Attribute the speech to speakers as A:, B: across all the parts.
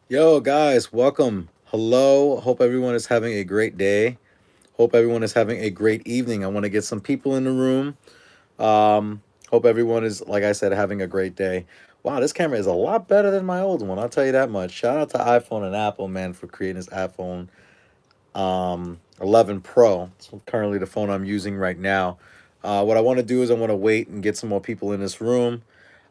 A: Yo, guys, welcome. Hello. Hope everyone is having a great day. Hope everyone is having a great evening. I want to get some people in the room. Hope everyone is, like I said, having a great day. Wow, this camera is a lot better than my old one. I'll tell you that much. Shout out to iPhone and Apple, man, for creating this iPhone 11 Pro. It's currently the phone I'm using right now. What I want to do is I want to wait and get some more people in this room.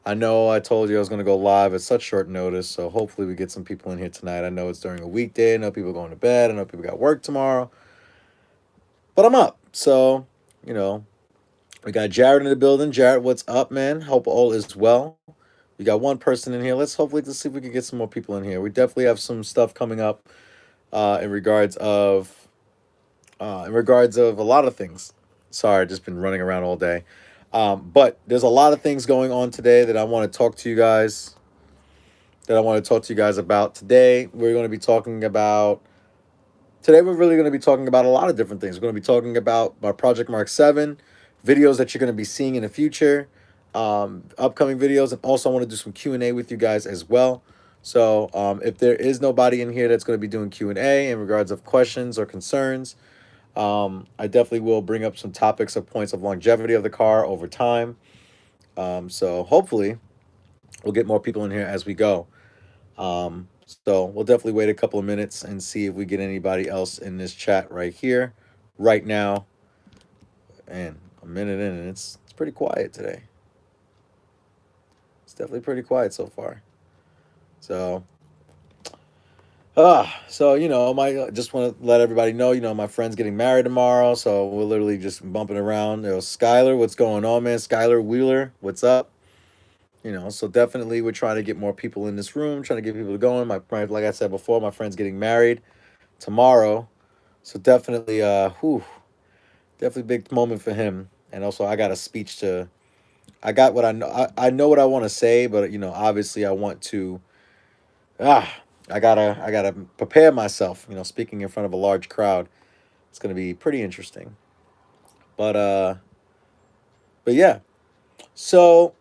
A: I know I told you I was going to go live at such short notice, so hopefully we get some people in here tonight. I know it's during a weekday. I know people are going to bed. I know people got work tomorrow, but I'm up. So, you know, we got Jared in the building. Jared, what's up, man? Hope all is well. We got one person in here. Let's hopefully to see if we can get some more people in here. We definitely have some stuff coming up in regards of a lot of things. Sorry, I've just been running around all day. But there's a lot of things going on today that I want to talk to you guys about. Today we're really going to be talking about a lot of different things. We're going to be talking about my Project Mark 7 videos that you're going to be seeing in the future, upcoming videos, and also I want to do some Q&A with you guys as well. So if there is nobody in here that's going to be doing Q&A in regards of questions or concerns, I definitely will bring up some topics of points of longevity of the car over time. So hopefully we'll get more people in here as we go. So we'll definitely wait a couple of minutes and see if we get anybody else in this chat right here, right now. And a minute in, and it's pretty quiet today. It's definitely pretty quiet so far. So my just want to let everybody know, my friend's getting married tomorrow, so we're literally just bumping around. Skylar, what's going on, man? Skylar Wheeler, what's up? So definitely we're trying to get more people in this room, trying to get people going. Like I said before, my friend's getting married tomorrow, so definitely, definitely big moment for him. And also, I got a speech to. I got what I know. I know what I want to say, but obviously, I want to. Ah, I gotta prepare myself. Speaking in front of a large crowd, it's gonna be pretty interesting. But yeah. So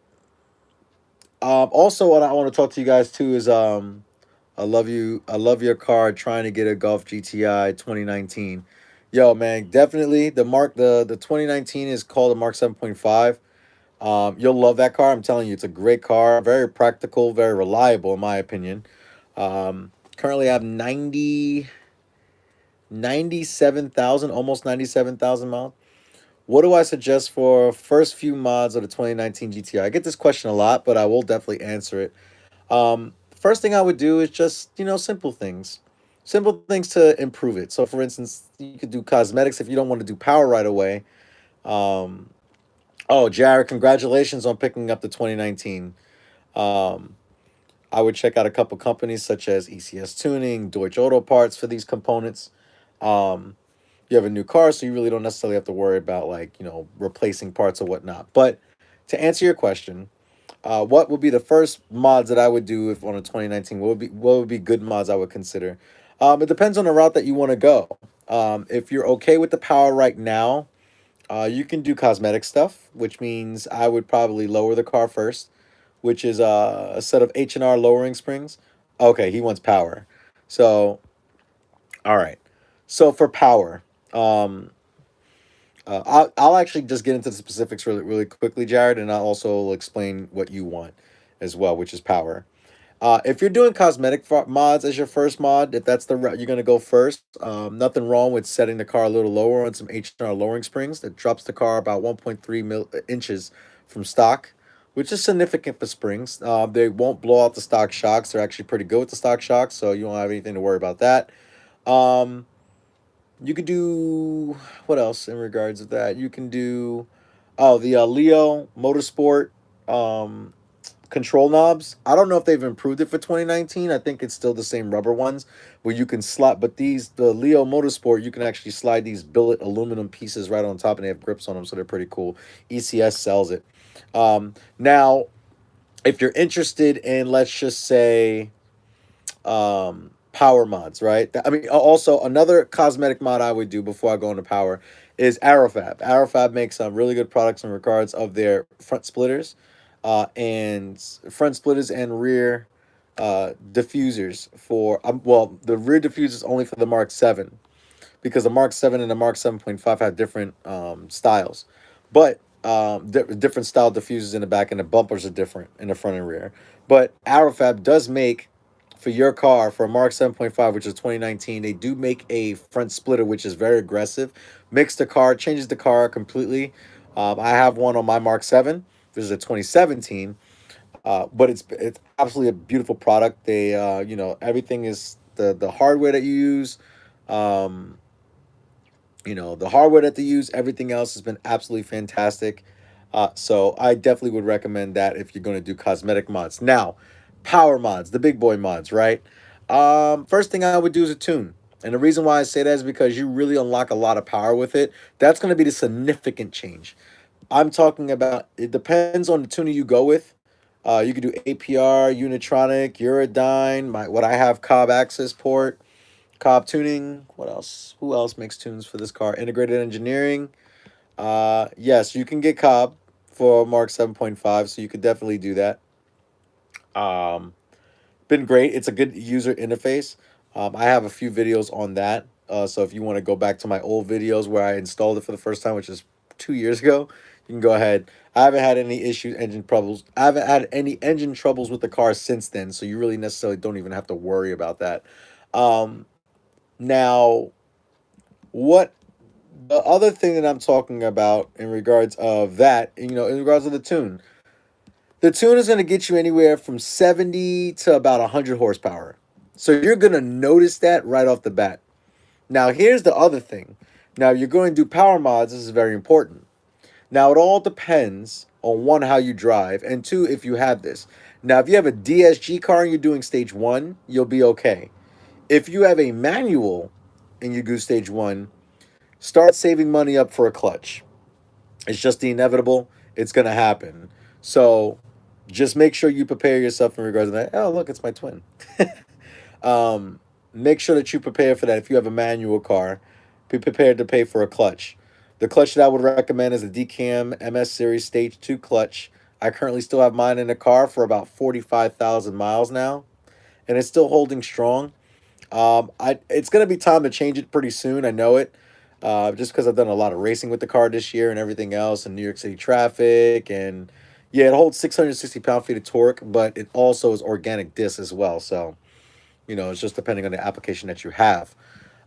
A: also, what I want to talk to you guys too is I love you. I love your car. Trying to get a Golf GTI 2019. Yo, man, definitely the 2019 is called a Mark 7.5. You'll love that car. I'm telling you, it's a great car. Very practical, very reliable, in my opinion. Currently, I have 97,000, almost 97,000 miles. What do I suggest for first few mods of the 2019 GTI? I get this question a lot, but I will definitely answer it. First thing I would do is just, simple things to improve it. So, for instance, you could do cosmetics if you don't want to do power right away. Um, oh, Jared, congratulations on picking up the 2019. Um, I would check out a couple companies such as ECS Tuning, Deutsche Auto Parts for these components. Um, you have a new car, so you really don't necessarily have to worry about replacing parts or whatnot. But to answer your question, what would be the first mods that I would do if on a 2019? What would be good mods I would consider? It depends on the route that you want to go. If you're okay with the power right now, you can do cosmetic stuff, which means I would probably lower the car first, which is a set of H&R lowering springs. Okay, he wants power. So, all right. So for power, um, I'll actually just get into the specifics really, really quickly, Jared, and I'll also explain what you want as well, which is power. If you're doing cosmetic mods as your first mod, if that's the route you're gonna go first, nothing wrong with setting the car a little lower on some H&R lowering springs. That drops the car about 1.3 inches from stock, which is significant for springs. They won't blow out the stock shocks. They're actually pretty good with the stock shocks, so you don't have anything to worry about that. Um, you could do what else in regards of that? You can do the Leo Motorsport um, control knobs. I don't know if they've improved it for 2019. I think it's still the same rubber ones where you can slide, but the Leo Motorsport, you can actually slide these billet aluminum pieces right on top, and they have grips on them, so they're pretty cool. ECS sells it. Now, if you're interested in, let's just say, power mods, right? I mean, also another cosmetic mod I would do before I go into power is Aerofab. Aerofab makes some really good products in regards of their front splitters and rear. diffusers for well, the rear diffusers only for the Mark 7, because the Mark 7 and the Mark 7.5 have different styles, but different style diffusers in the back, and the bumpers are different in the front and rear. But Aerofab does make, for your car, for a Mark 7.5, which is 2019, they do make a front splitter, which is very aggressive. Makes the car, changes the car completely. I have one on my Mark 7. This is a 2017, but it's absolutely a beautiful product. They, everything is the hardware that you use. Um, the hardware that they use, everything else has been absolutely fantastic. So I definitely would recommend that if you're going to do cosmetic mods. Now, power mods, the big boy mods, right? First thing I would do is a tune. And the reason why I say that is because you really unlock a lot of power with it. That's going to be the significant change. I'm talking about, it depends on the tuner you go with. You could do APR, Unitronic, Eurodyne, what I have, Cobb Access Port, Cobb Tuning. What else? Who else makes tunes for this car? Integrated Engineering. Yes, you can get Cobb for Mark 7.5, so you could definitely do that. Um, Been great. It's a good user interface. I have a few videos on that. So if you want to go back to my old videos where I installed it for the first time, which is 2 years ago, you can go ahead. I haven't had any issues, engine troubles. I haven't had any engine troubles with the car since then, so you really necessarily don't even have to worry about that. Um, Now, what the other thing that I'm talking about in regards of that, in regards of the tune is going to get you anywhere from 70 to about 100 horsepower. So you're going to notice that right off the bat. Now, here's the other thing. Now, you're going to do power mods. This is very important. Now, it all depends on one, how you drive, and two, if you have this. Now, if you have a DSG car and you're doing stage one, you'll be okay. If you have a manual and you do stage one, start saving money up for a clutch. It's just the inevitable. It's going to happen. So just make sure you prepare yourself in regards to that. Oh, look, it's my twin. um, Make sure that you prepare for that. If you have a manual car, be prepared to pay for a clutch. The clutch that I would recommend is a DCAM MS Series Stage 2 clutch. I currently still have mine in the car for about 45,000 miles now, and it's still holding strong. It's gonna be time to change it pretty soon. I know it, just because I've done a lot of racing with the car this year and everything else, and New York City traffic, and yeah, it holds 660 pound-feet of torque, but it also is organic disc as well. So it's just depending on the application that you have.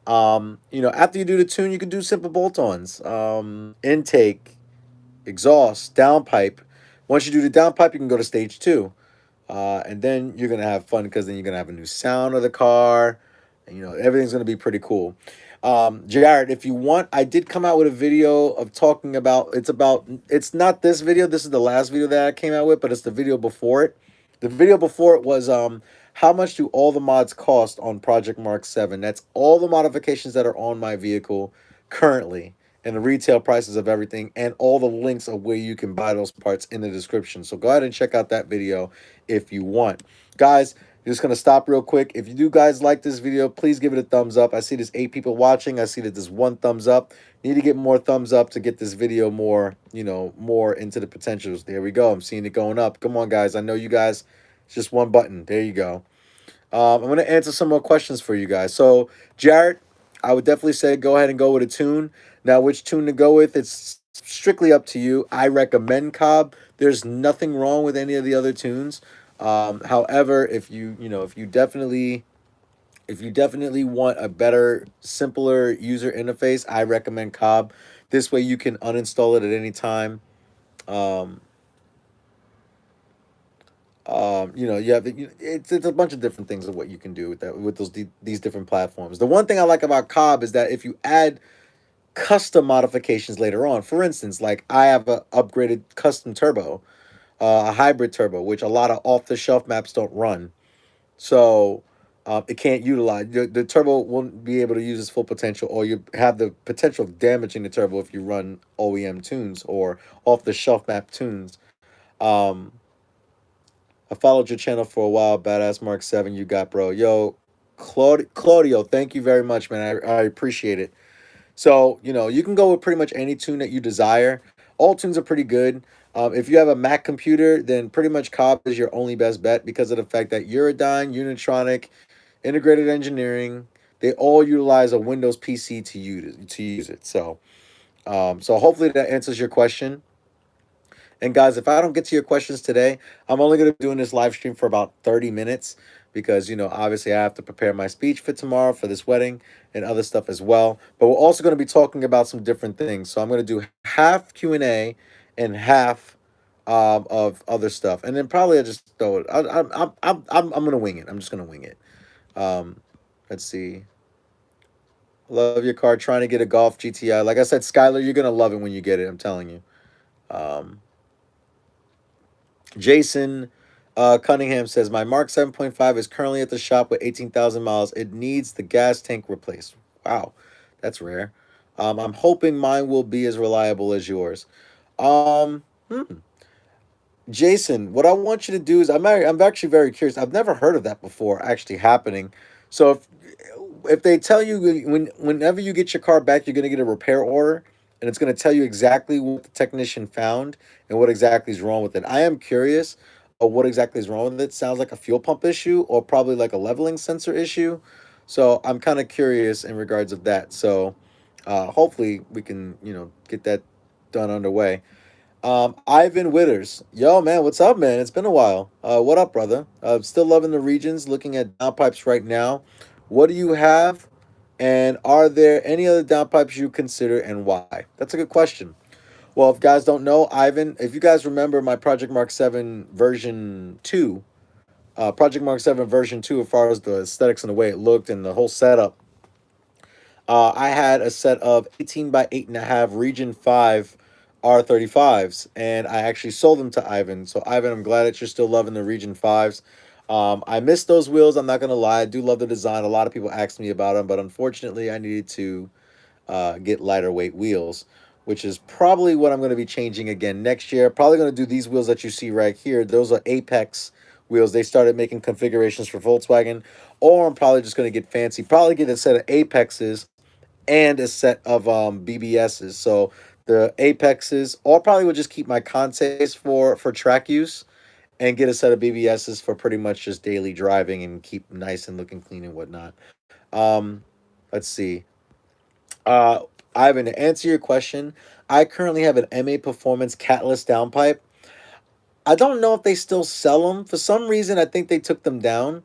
A: After you do the tune, you can do simple bolt-ons, intake, exhaust, downpipe. Once you do the downpipe, you can go to stage two. And then you're gonna have fun because then you're gonna have a new sound of the car, and everything's gonna be pretty cool. Jared, if you want, I did come out with a video of talking about. It's not this video. This is the last video that I came out with, but it's the video before it. The video before it was how much do all the mods cost on Project Mark 7? That's all the modifications that are on my vehicle currently, and the retail prices of everything, and all the links of where you can buy those parts in the description. So go ahead and check out that video if you want. Guys, just going to stop real quick. If you do guys like this video, please give it a thumbs up. I see there's 8 people watching. I see that there's 1 thumbs up. Need to get more thumbs up to get this video more, more into the potentials. There we go. I'm seeing it going up. Come on, guys. I know you guys. It's just 1 button. There you go. I'm going to answer some more questions for you guys. So, Jared, I would definitely say go ahead and go with a tune. Now, which tune to go with, it's strictly up to you. I recommend Cobb. There's nothing wrong with any of the other tunes. However, if you definitely want a better, simpler user interface, I recommend Cobb. This way you can uninstall it at any time. Um, you have it's a bunch of different things of what you can do with that, with these different platforms. The one thing I like about Cobb is that if you add custom modifications later on, for instance, like I have a upgraded custom turbo, a hybrid turbo, which a lot of off the shelf maps don't run. So it can't utilize the turbo won't be able to use its full potential, or you have the potential of damaging the turbo if you run OEM tunes or off the shelf map tunes. Um, I followed your channel for a while. Badass Mark 7 you got, bro. Yo, Claudio, thank you very much, man. I appreciate it. So, you can go with pretty much any tune that you desire. All tunes are pretty good. If you have a Mac computer, then pretty much Cobb is your only best bet because of the fact that Eurodyne, Unitronic, Integrated Engineering, they all utilize a Windows PC to use it. So hopefully that answers your question. And guys, if I don't get to your questions today, I'm only going to be doing this live stream for about 30 minutes because, obviously I have to prepare my speech for tomorrow for this wedding and other stuff as well. But we're also going to be talking about some different things. So I'm going to do half Q&A and half of other stuff. And then probably I just throw it. I'm going to wing it. I'm just going to wing it. Um, let's see. Love your car. Trying to get a Golf GTI. Like I said, Skylar, you're going to love it when you get it. I'm telling you. Um, Jason Cunningham says, my Mark 7.5 is currently at the shop with 18,000 miles. It needs the gas tank replaced. Wow, that's rare. I'm hoping mine will be as reliable as yours. Um, hmm. Jason, what I want you to do is I'm actually very curious. I've never heard of that before actually happening. So if they tell you whenever you get your car back, you're going to get a repair order, and it's going to tell you exactly what the technician found and what exactly is wrong with it. I am curious of what exactly is wrong with it. Sounds like a fuel pump issue or probably like a leveling sensor issue. So I'm kind of curious in regards of that. So hopefully we can get that done underway. Ivan Witters. Yo, man, what's up, man? It's been a while. What up, brother? Still loving the regions, looking at downpipes right now. What do you have? And are there any other downpipes you consider and why? That's a good question. Well, if guys don't know, Ivan, if you guys remember my Project Mark 7 version 2, Project Mark 7 version 2, as far as the aesthetics and the way it looked and the whole setup, I had a set of 18 by 8.5 Region 5 R35s, and I actually sold them to Ivan. So, Ivan, I'm glad that you're still loving the Region 5s. I missed those wheels. I'm not going to lie. I do love the design. A lot of people asked me about them, but unfortunately, I needed to get lighter weight wheels, which is probably what I'm going to be changing again next year. Probably going to do these wheels that you see right here. Those are Apex wheels. They started making configurations for Volkswagen, or I'm probably just going to get fancy. Probably get a set of Apexes and a set of BBSs. So the Apexes, or probably would just keep my Contes for track use and get a set of BBSs for pretty much just daily driving and keep nice and looking clean and whatnot. Um, let's see. Uh, Ivan, to answer your question, I currently have an MA Performance Catalyst downpipe. I don't know if they still sell them. For some reason, I think they took them down.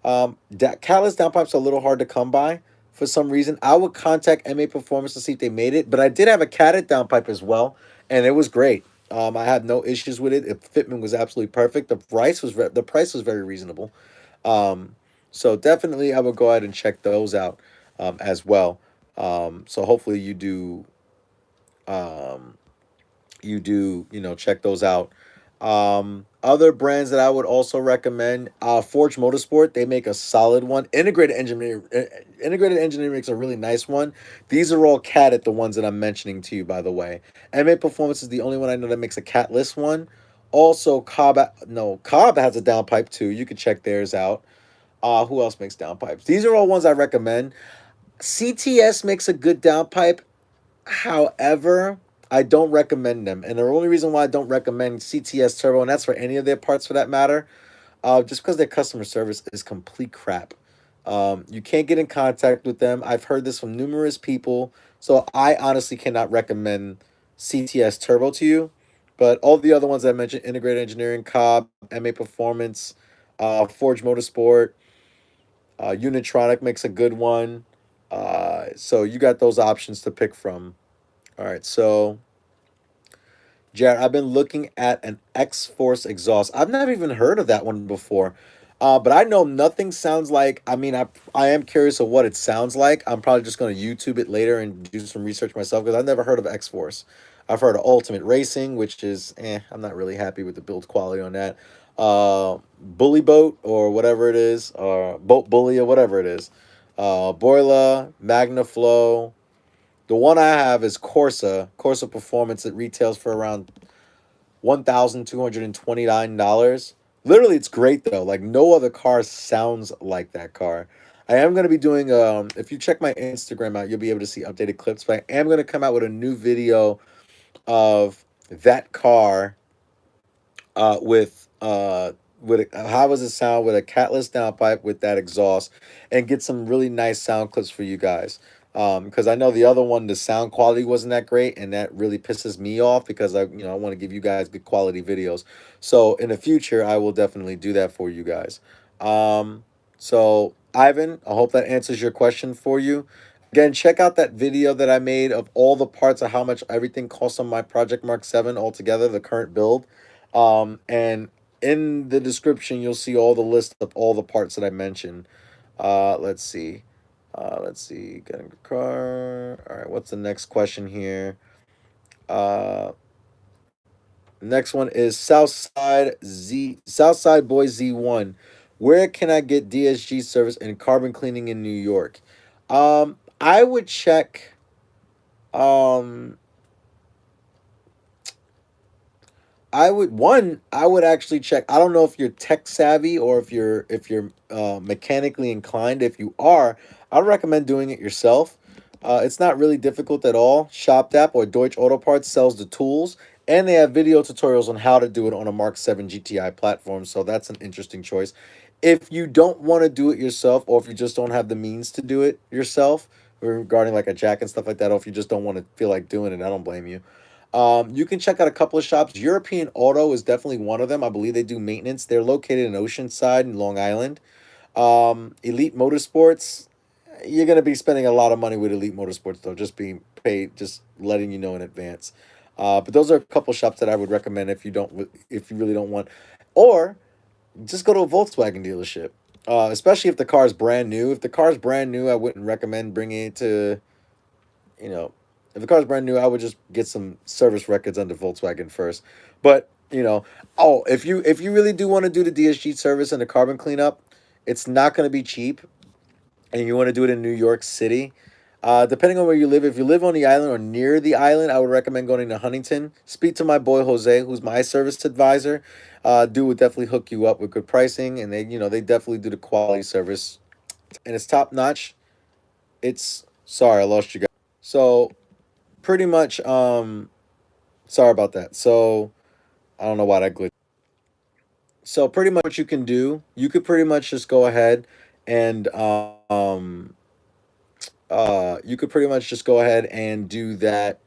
A: Catalyst downpipes are a little hard to come by. For some reason, I would contact MA Performance to see if they made it. But I did have a Cadet downpipe as well, and it was great. I had no issues with it. Fitment was absolutely perfect. The price was very reasonable. Um, so definitely, I would go ahead and check those out as well. So hopefully um, check those out. Other brands that I would also recommend, Forge Motorsport. They make a solid one. Integrated Engineering makes a really nice one. These are all cat the ones that I'm mentioning to you, by the way. MA Performance is the only one I know that makes a catless one. Also, Cobb has a downpipe too. You can check theirs out. Who else makes downpipes? These are all ones I recommend. CTS makes a good downpipe. However, I don't recommend them. And the only reason why I don't recommend CTS Turbo, and that's for any of their parts for that matter, just because their customer service is complete crap. You can't get in contact with them. I've heard this from numerous people. So I honestly cannot recommend CTS Turbo to you. But all the other ones that I mentioned, Integrated Engineering, Cobb, MA Performance, Forge Motorsport, Unitronic makes a good one. So you got those options to pick from. All right, so Jared, I've been looking at an X Force exhaust. I've never even heard of that one before. But I know nothing sounds like. I mean, I am curious of what it sounds like. I'm probably just going to YouTube it later and do some research myself because I've never heard of X Force. I've heard of Ultimate Racing, which is I'm not really happy with the build quality on that. Bully Boat or whatever it is, or Boat Bully or whatever it is. Boiler, Magnaflow. The one I have is Corsa Performance. It retails for around $1,229. Literally, it's great though. Like no other car sounds like that car. I am gonna be doing if you check my Instagram out, you'll be able to see updated clips. But I am gonna come out with a new video of that car with how does it sound with a catless downpipe with that exhaust, and get some really nice sound clips for you guys. Because I know the other one, the sound quality wasn't that great, and that really pisses me off because I want to give you guys good quality videos. So in the future, I will definitely do that for you guys. Um, so Ivan, I hope that answers your question for you. Again, check out that video that I made of all the parts of how much everything costs on my Project Mark 7 altogether, the current build. And in the description, you'll see all the list of all the parts that I mentioned. Let's see. Let's see. Getting a car. All right. What's the next question here? Uh, Next one is Southside Boy Z1. Where can I get DSG service and carbon cleaning in New York? I would check. Um, I would actually check. I don't know if you're tech savvy or if you're mechanically inclined. If you are, I'd recommend doing it yourself. It's not really difficult at all. ShopDAP or Deutsche Auto Parts sells the tools, and they have video tutorials on how to do it on a Mark 7 GTI platform. So that's an interesting choice. If you don't want to do it yourself, or if you just don't have the means to do it yourself, regarding like a jack and stuff like that, or if you just don't want to feel like doing it, I don't blame you. You can check out a couple of shops. European Auto is definitely one of them. I believe they do maintenance. They're located in Oceanside in Long Island. Elite Motorsports, you're gonna be spending a lot of money with Elite Motorsports though. Just being paid, just letting you know in advance. But those are a couple shops that I would recommend if you really don't want, or just go to a Volkswagen dealership. Especially if the car is brand new. If the car is brand new, I wouldn't recommend bringing it to you know, if the car's brand new, I would just get some service records under Volkswagen first. But if you really do want to do the DSG service and the carbon cleanup, it's not going to be cheap, and you want to do it in New York City. Depending on where you live, if you live on the island or near the island, I would recommend going to Huntington. Speak to my boy Jose, who's my service advisor. Dude would definitely hook you up with good pricing, and they definitely do the quality service, and it's top notch. It's sorry, I lost you guys. So pretty much, sorry about that. So I don't know why that glitched. So pretty much what you can do, you could pretty much just go ahead and you could pretty much just go ahead and do that.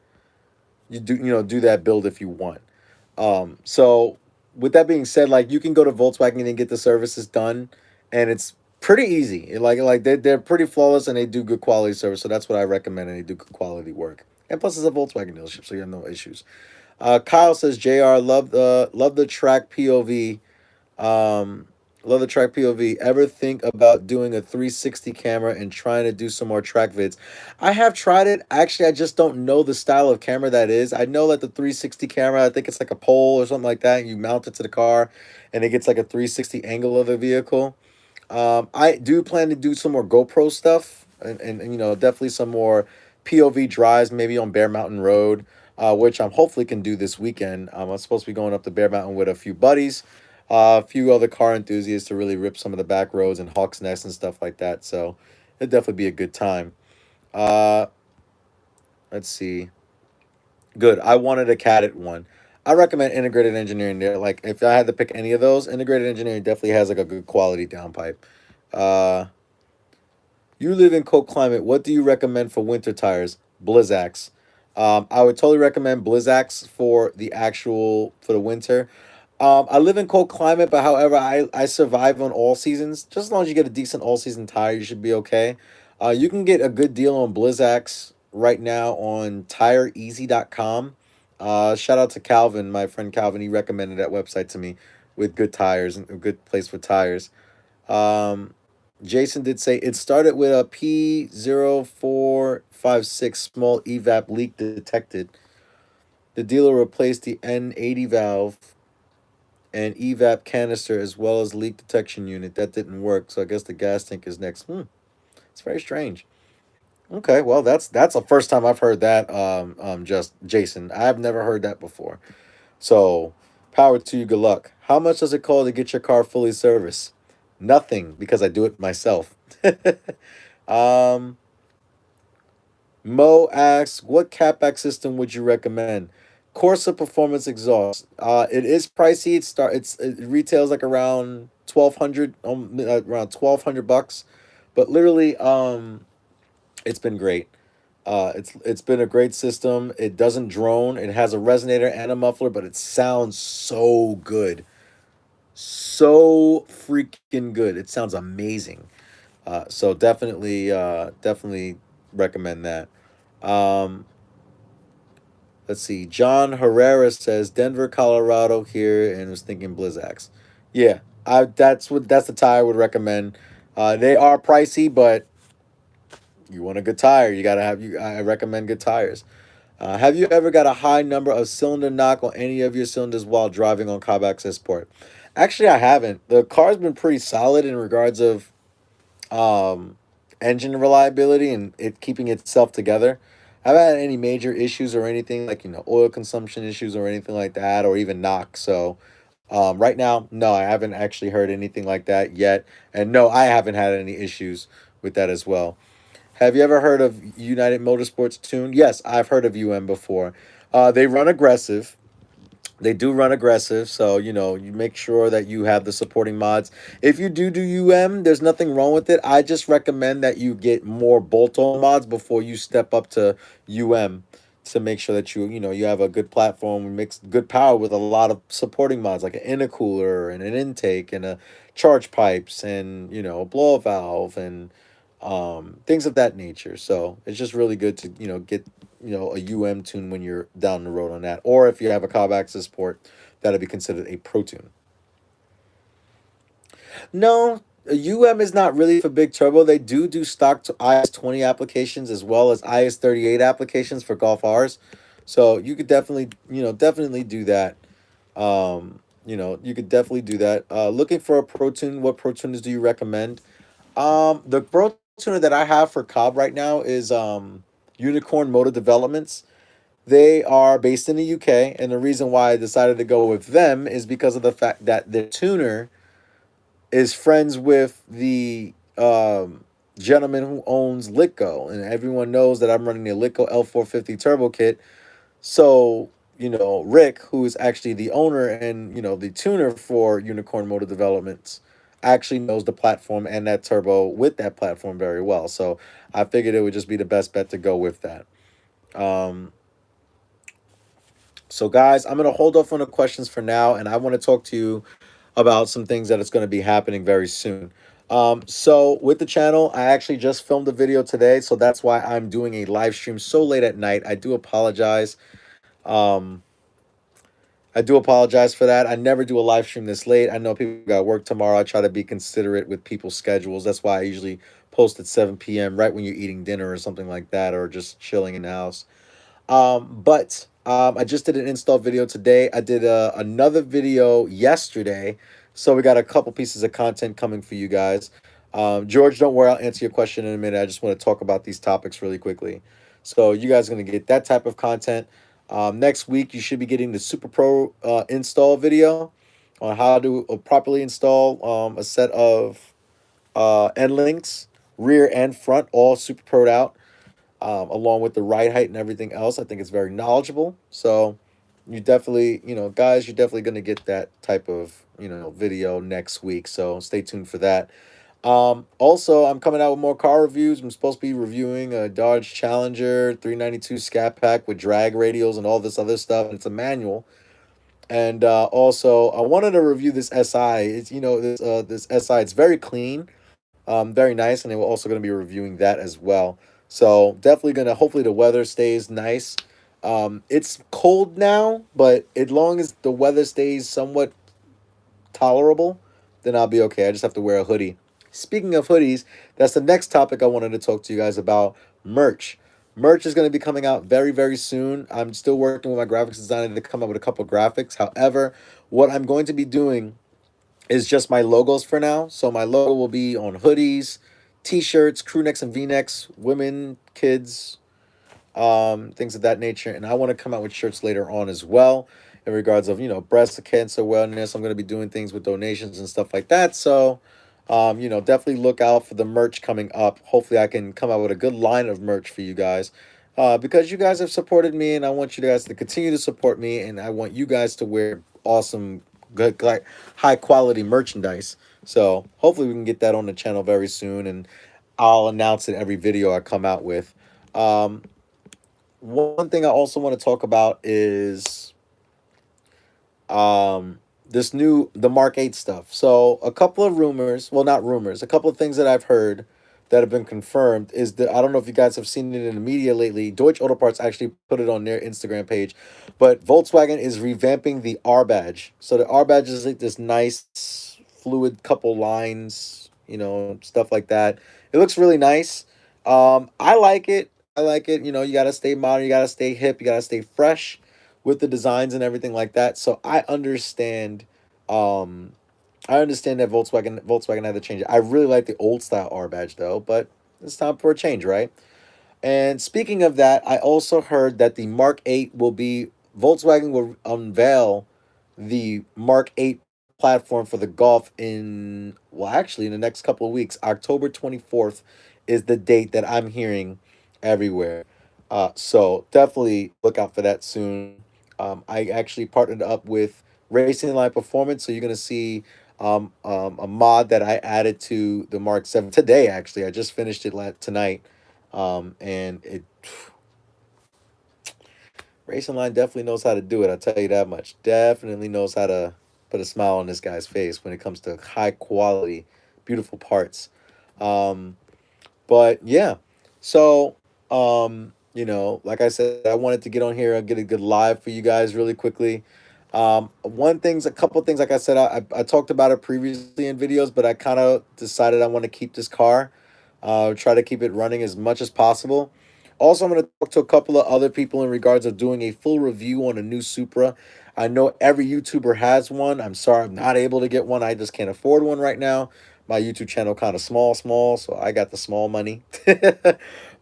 A: Do that build if you want. So with that being said, like you can go to Volkswagen and get the services done, and it's pretty easy. Like they're pretty flawless and they do good quality service. So that's what I recommend, and they do good quality work. And plus, it's a Volkswagen dealership, so you have no issues. Kyle says, "Jr. Love the track POV. Um, love the track POV. Ever think about doing a 360 camera and trying to do some more track vids? I have tried it. Actually, I just don't know the style of camera that is. I know that the 360 camera, I think it's like a pole or something like that. And you mount it to the car, and it gets like a 360 angle of the vehicle. I do plan to do some more GoPro stuff, and definitely some more POV drives, maybe on Bear Mountain Road, which I'm hopefully can do this weekend. I'm supposed to be going up to Bear Mountain with a few buddies, a few other car enthusiasts to really rip some of the back roads and Hawks Nest and stuff like that. So it'd definitely be a good time. Uh, let's see. Good. I wanted a Cadet one. I recommend integrated engineering there. Like if I had to pick any of those, integrated engineering definitely has like a good quality downpipe. Uh, You live in cold climate. What do you recommend for winter tires? Blizzax. I would totally recommend Blizzax for the winter. I live in cold climate, but however, I survive on all seasons. Just as long as you get a decent all season tire, you should be okay. You can get a good deal on Blizzax right now on TireEasy.com. Shout out to Calvin, my friend Calvin. He recommended that website to me with good tires and a good place for tires. Um, Jason did say it started with a P0456 small evap leak detected. The dealer replaced the N80 valve and evap canister as well as leak detection unit. That didn't work, so I guess the gas tank is next. It's very strange. Okay, well that's the first time I've heard that. Just Jason, I've never heard that before. So, power to you. Good luck. How much does it cost to get your car fully serviced? Nothing, because I do it myself. um, Mo asks, what CapEx system would you recommend? Corsa Performance exhaust. It is pricey. It retails like around 1,200, around 1,200 bucks, but literally, it's been great. It's been a great system. It doesn't drone. It has a resonator and a muffler, but it sounds so good, so freaking good. It sounds amazing. So definitely recommend that. Um, let's see. John Herrera says Denver, Colorado here, and was thinking Blizzax. Yeah, that's the tire I would recommend. They are pricey, but you want a good tire, you gotta have you. I recommend good tires. Have you ever got a high number of cylinder knock on any of your cylinders while driving on Cobb Access Sport? Actually, I haven't. The car's been pretty solid in regards of um, engine reliability and it keeping itself together. I haven't had any major issues or anything like oil consumption issues or anything like that, or even knock. So right now, no, I haven't actually heard anything like that yet, and no, I haven't had any issues with that as well. Have you ever heard of United Motorsports Tune? Yes, I've heard of UM before. They run aggressive. They do run aggressive, so you make sure that you have the supporting mods. If you do UM, there's nothing wrong with it. I just recommend that you get more bolt-on mods before you step up to UM, to make sure that you have a good platform, mix good power with a lot of supporting mods like an intercooler and an intake and a charge pipes and a blow valve and things of that nature. So it's just really good to get a UM tune when you're down the road on that, or if you have a Cobb Access port, that'll be considered a Pro Tune. No, a UM is not really for big turbo. They do stock to IS-20 applications as well as IS-38 applications for Golf R's. So you could definitely do that. You could definitely do that. Looking for a Pro Tune, what Pro Tuners do you recommend? The Pro Tuner that I have for Cobb right now is Unicorn Motor Developments. They are based in the UK, and the reason why I decided to go with them is because of the fact that the tuner is friends with the gentleman who owns Litco, and everyone knows that I'm running the Litco L450 turbo kit. So Rick, who is actually the owner and the tuner for Unicorn Motor Developments, actually knows the platform and that turbo with that platform very well. So I figured it would just be the best bet to go with that. Um, so guys, I'm gonna hold off on the questions for now, and I want to talk to you about some things that is going to be happening very soon. So with the channel, I actually just filmed a video today, so that's why I'm doing a live stream so late at night. I do apologize. Um, I do apologize for that. I never do a live stream this late. I know people got work tomorrow. I try to be considerate with people's schedules. That's why I usually post at 7 p.m. right when you're eating dinner or something like that, or just chilling in the house. But I just did an install video today. I did another video yesterday. So we got a couple pieces of content coming for you guys. George, don't worry. I'll answer your question in a minute. I just want to talk about these topics really quickly. So you guys are going to get that type of content. Next week, you should be getting the Super Pro install video on how to properly install a set of end links, rear and front, all Super Pro'd out, along with the ride height and everything else. I think it's very knowledgeable. So you definitely, guys, you're definitely going to get that type of, video next week. So stay tuned for that. Also, I'm coming out with more car reviews. I'm supposed to be reviewing a Dodge Challenger 392 Scat Pack with drag radials and all this other stuff. And it's a manual. And also, I wanted to review this SI. It's this SI. It's very clean, very nice, and we're also going to be reviewing that as well. So definitely gonna. Hopefully the weather stays nice. It's cold now, but as long as the weather stays somewhat tolerable, then I'll be okay. I just have to wear a hoodie. Speaking of hoodies, that's the next topic I wanted to talk to you guys about. Merch. Merch is going to be coming out very, very soon. I'm still working with my graphics designer to come up with a couple graphics. However, what I'm going to be doing is just my logos for now. So my logo will be on hoodies, t-shirts, crew necks and v-necks, women, kids, things of that nature. And I want to come out with shirts later on as well in regards of, breast cancer awareness. I'm going to be doing things with donations and stuff like that. So, definitely look out for the merch coming up. Hopefully I can come out with a good line of merch for you guys. because you guys have supported me, and I want you guys to continue to support me, and I want you guys to wear awesome, good, like high quality merchandise. So hopefully we can get that on the channel very soon, and I'll announce it every video I come out with. Um, One thing I also want to talk about is um the Mark 8 stuff. So a couple of rumors, well not rumors, a couple of things that I've heard that have been confirmed is that I don't know if you guys have seen it in the media lately. Deutsche Auto Parts actually put it on their Instagram page, but Volkswagen is revamping the R badge. So the R badge is like this nice fluid couple lines, stuff like that. It looks really nice. I like it. I like it. You got to stay modern, you got to stay hip, you got to stay fresh with the designs and everything like that. So um I understand that Volkswagen had to change it. I really like the old style R badge though, but it's time for a change, right? And speaking of that, I also heard that the Mark 8 will be Volkswagen will unveil the Mark 8 platform for the Golf actually in the next couple of weeks. October 24th is the date that I'm hearing everywhere. So definitely look out for that soon. I actually partnered up with Racing Line Performance, so you're gonna see a mod that I added to the Mark 7 today. Actually, I just finished it tonight, and it Racing Line definitely knows how to do it. I'll tell you that much. Definitely knows how to put a smile on this guy's face when it comes to high quality, beautiful parts. Um, but yeah, so like I said, I wanted to get on here and get a good live for you guys really quickly. A couple of things, like I said, I talked about it previously in videos, but I kind of decided I want to keep this car, try to keep it running as much as possible. Also, I'm going to talk to a couple of other people in regards of doing a full review on a new Supra. I know every YouTuber has one. I'm sorry I'm not able to get one. I just can't afford one right now. My YouTube channel kind of small, so I got the small money.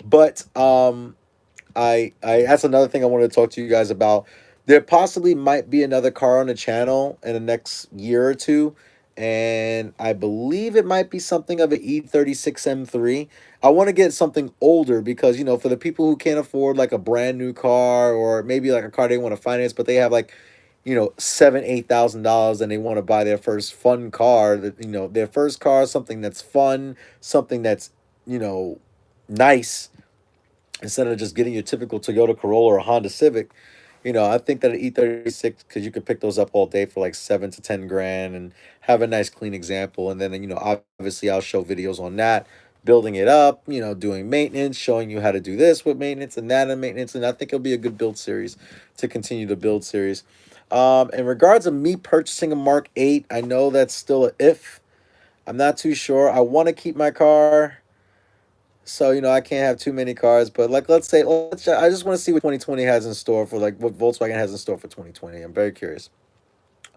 A: But I that's another thing I wanted to talk to you guys about. There possibly might be another car on the channel in the next year or two, and I believe it might be something of an E36 M3. I want to get something older because for the people who can't afford like a brand new car or maybe like a car they want to finance, but they have like $7,000-8,000 and they want to buy their first fun car. That their first car, something that's fun, something that's you know nice instead of just getting your typical Toyota Corolla or a Honda Civic. I think that an E36, because you could pick those up all day for like 7 to 10 grand and have a nice clean example. And then, obviously I'll show videos on that, building it up, doing maintenance, showing you how to do this with maintenance and that and maintenance. And I think it'll be a good build series to continue the build series. In regards of me purchasing a Mark 8, I know that's still a if. I'm not too sure. I want to keep my car. So, I can't have too many cars, but like I just want to see what 2020 has in store for like what Volkswagen has in store for 2020. I'm very curious.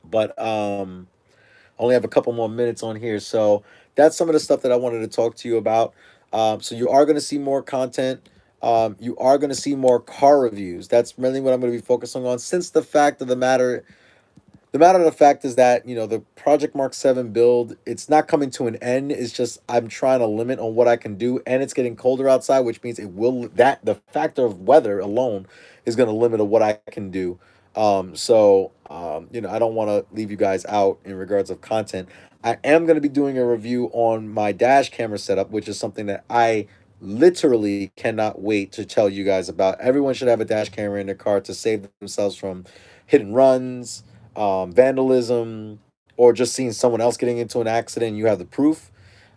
A: But only have a couple more minutes on here. So, that's some of the stuff that I wanted to talk to you about. So you are going to see more content. You are going to see more car reviews. That's really what I'm going to be focusing on since the matter of the fact is that the Project Mark 7 build, it's not coming to an end. It's just I'm trying to limit on what I can do, and it's getting colder outside, which means the factor of weather alone is going to limit of what I can do. I don't want to leave you guys out in regards of content. I am going to be doing a review on my dash camera setup, which is something that I literally cannot wait to tell you guys about. Everyone should have a dash camera in their car to save themselves from hit and runs, vandalism, or just seeing someone else getting into an accident. You have the proof.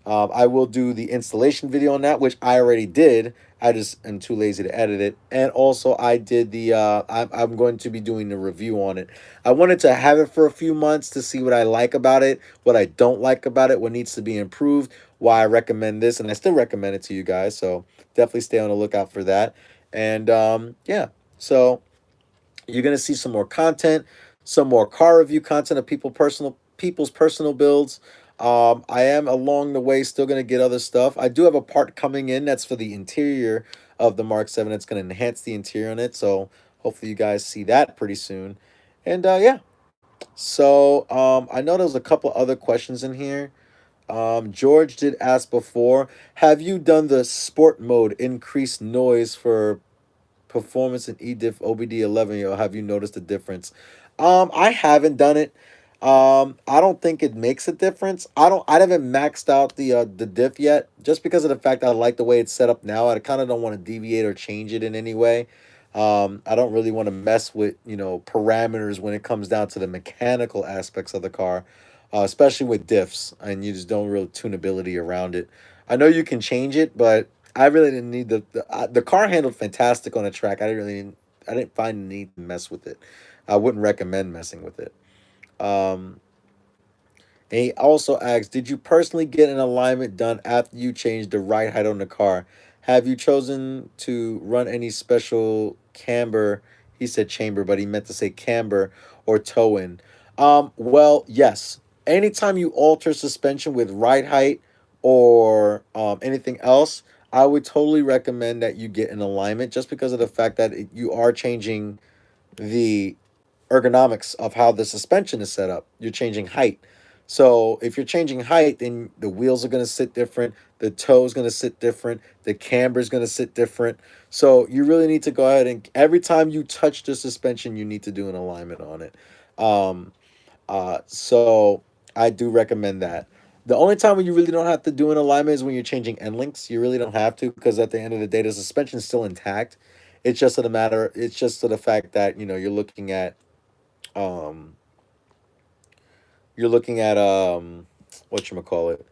A: I will do the installation video on that, which I already did. I just am too lazy to edit it. And also, I did I'm going to be doing the review on it. I wanted to have it for a few months to see what I like about it, what I don't like about it, what needs to be improved, why I recommend this, and I still recommend it to you guys. So definitely stay on the lookout for that. And yeah, so you're gonna see some more content, some more car review content of people's personal builds. I am along the way still gonna get other stuff. I do have a part coming in that's for the interior of the Mark 7. It's gonna enhance the interior on it. So hopefully you guys see that pretty soon. And yeah. So I know there's a couple other questions in here. George did ask before, have you done the sport mode increased noise for performance in eDiff OBD11, yo, have you noticed a difference? I haven't done it. I don't think it makes a difference. I haven't maxed out the diff yet, just because of the fact that I like the way it's set up now. I kind of don't want to deviate or change it in any way. I don't really want to mess with, parameters when it comes down to the mechanical aspects of the car, especially with diffs, and you just don't really tunability around it. I know you can change it, but I really didn't need the car handled fantastic on a track. I didn't find the need to mess with it. I wouldn't recommend messing with it. Um, and he also asks, did you personally get an alignment done after you changed the ride height on the car? Have you chosen to run any special camber? He said chamber, but he meant to say camber or toe in. Well, yes. Anytime you alter suspension with ride height or anything else, I would totally recommend that you get an alignment, just because of the fact that you are changing the ergonomics of how the suspension is set up. You're changing height. So if you're changing height, then the wheels are going to sit different, the toe is going to sit different, the camber is going to sit different. So you really need to go ahead and every time you touch the suspension, you need to do an alignment on it. Um, so I do recommend that. The only time when you really don't have to do an alignment is when you're changing end links. You really don't have to, because at the end of the day, the suspension is still intact. It's just to the matter. It's just to the fact that you're looking at um what you call it.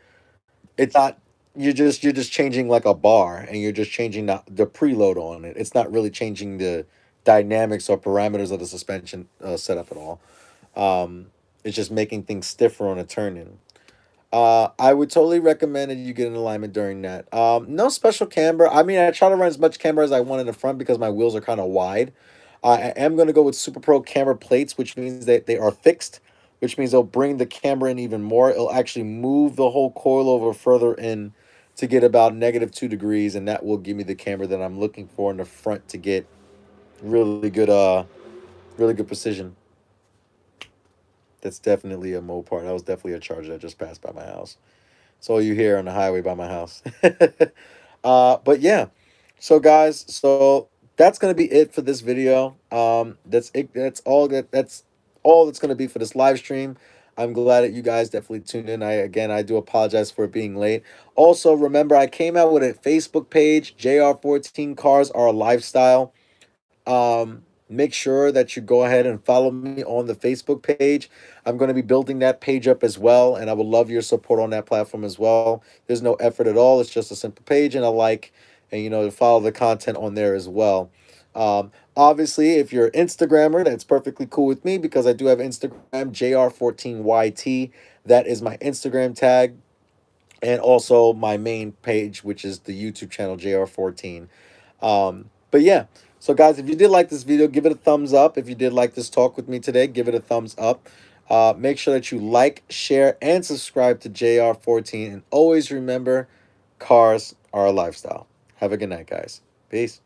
A: It's not you're just changing like a bar, and you're just changing the preload on it. It's not really changing the dynamics or parameters of the suspension setup at all. It's just making things stiffer on a turn in. I would totally recommend that you get an alignment during that. No special camber. I mean, I try to run as much camber as I want in the front because my wheels are kind of wide. I am going to go with Super Pro camber plates, which means that they are fixed, which means they'll bring the camber in even more. It'll actually move the whole coil over further in to get about -2 degrees, and that will give me the camber that I'm looking for in the front to get really good, really good precision. That's definitely a Mopar. That was definitely a Charger that just passed by my house. It's all you hear on the highway by my house. But yeah, so guys, so that's gonna be it for this video. That's it. That's all that's gonna be for this live stream. I'm glad that you guys definitely tuned in. I do apologize for it being late. Also, remember, I came out with a Facebook page. JR14 Cars Are a Lifestyle. Make sure that you go ahead and follow me on the Facebook page. I'm going to be building that page up as well, and I would love your support on that platform as well. There's no effort at all. It's just a simple page and a like, and to follow the content on there as well. Obviously, if you're an Instagrammer, that's perfectly cool with me, because I do have Instagram, JR14YT. That is my Instagram tag, and also my main page, which is the YouTube channel, JR14. But yeah, so guys, if you did like this video, give it a thumbs up. If you did like this talk with me today, give it a thumbs up. Make sure that you like, share, and subscribe to JR14. And always remember, cars are a lifestyle. Have a good night, guys. Peace.